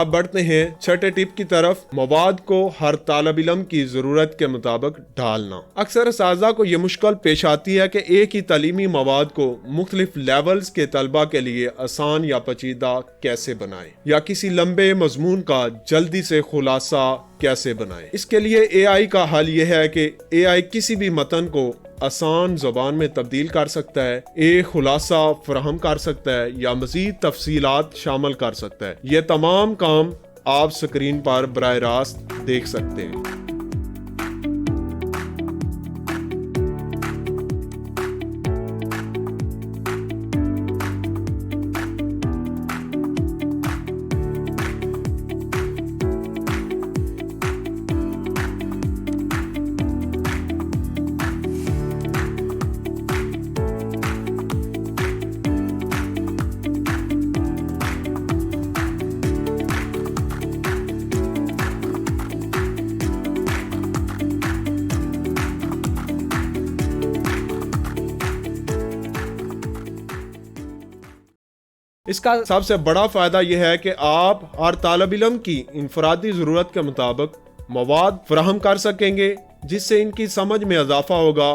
अब बढ़ते हैं छठे टिप की तरफ, मवाद को हर तालिब इल्म की जरूरत के मुताबिक ढालना। अक्सर असातिज़ा को यह मुश्किल पेश आती है कि एक ही तालीमी मवाद को मुख्तलिफ लेवल्स के तलबा के लिए आसान या पेचीदा कैसे बनाएं, या किसी लंबे मजमून का जल्दी से खुलासा कैसे बनाएं। इसके लिए AI का हल यह है कि AI किसी भी मतन को आसान ज़बान में तब्दील कर सकता है, एक खुलासा फराहम कर सकता है या मजीद तफसीलात शामिल कर सकता है। ये तमाम काम आप स्क्रीन पर बराह रास्त देख सकते हैं। इसका सबसे बड़ा फायदा यह है कि आप हर तालिब इल्म की इनफरादी जरूरत के मुताबिक मवाद फराहम कर सकेंगे, जिससे इनकी समझ में इजाफा होगा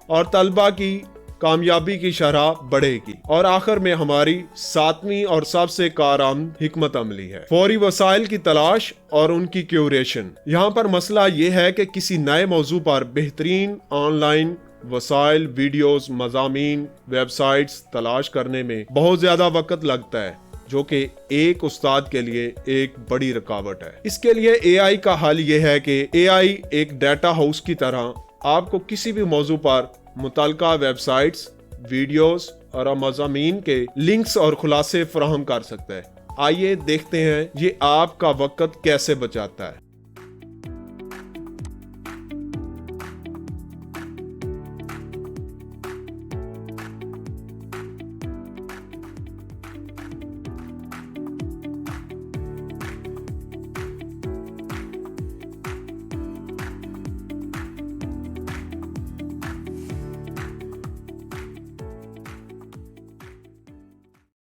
और तलबा की कामयाबी की शरह बढ़ेगी। और आखिर में हमारी सातवीं और सबसे कारआमद हिकमत अमली है फौरी वसाइल की तलाश और उनकी क्यूरेशन। यहाँ पर मसला ये है कि किसी नए मौजू पर बेहतरीन ऑनलाइन वसाइल, वीडियोस, मज़ामीन, वेबसाइट्स तलाश करने में बहुत ज्यादा वक्त लगता है, जो कि एक उस्ताद के लिए एक बड़ी रुकावट है। इसके लिए AI का हल ये है कि AI एक डाटा हाउस की तरह आपको किसी भी मौजू पर मुतल्लिका वेबसाइट्स, वीडियोस और मज़ामीन के लिंक्स और खुलासे फराहम कर सकता है। आइए देखते हैं ये आपका वक्त कैसे बचाता है।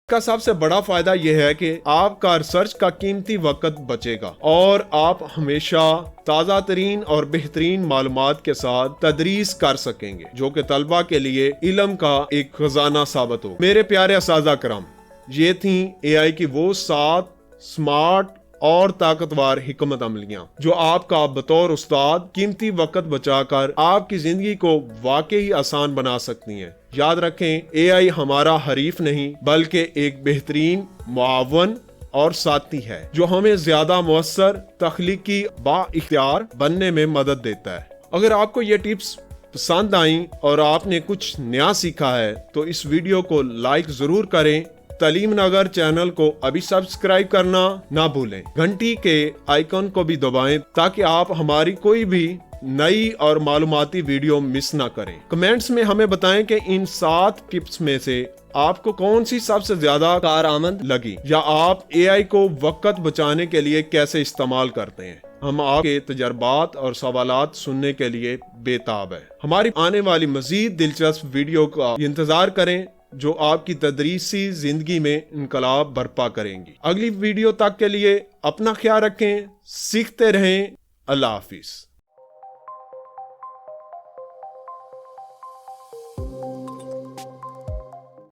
का सबसे बड़ा फायदा यह है कि आपका रिसर्च का कीमती वक्त बचेगा और आप हमेशा ताज़ा तरीन और बेहतरीन मालूमात के साथ तदरीस कर सकेंगे, जो कि तलबा के लिए इल्म का एक खजाना साबित हो। मेरे प्यारे असातिज़ा करम, ये थी AI की वो 7 स्मार्ट और ताकतवर हिकमत अमलियां जो आपका बतौर उस्ताद कीमती वक्त बचाकर आपकी जिंदगी को वाकई आसान बना सकती हैं। याद रखें, AI हमारा हरीफ नहीं बल्कि एक बेहतरीन मुआवन और साथी है जो हमें ज्यादा मुअस्सर, तख्लीकी, बाइख्तियार बनने में मदद देता है। अगर आपको ये टिप्स पसंद आई और आपने कुछ नया सीखा है तो इस वीडियो को लाइक जरूर करें। तालीम नगर चैनल को अभी सब्सक्राइब करना ना भूलें। घंटी के आइकन को भी दबाएं ताकि आप हमारी कोई भी नई और मालूमाती वीडियो मिस ना करें। कमेंट्स में हमें बताएं कि इन 7 टिप्स में से आपको कौन सी सबसे ज्यादा कारआमद लगी, या आप AI को वक्त बचाने के लिए कैसे इस्तेमाल करते हैं। हम आपके तजर्बात और सवालात सुनने के लिए बेताब है। हमारी आने वाली मजीद दिलचस्प वीडियो का इंतजार करें जो आपकी तदरीसी जिंदगी में इनकलाब बर्पा करेंगी। अगली वीडियो तक के लिए अपना ख्याल रखें, सीखते रहें। अल्लाह हाफिज।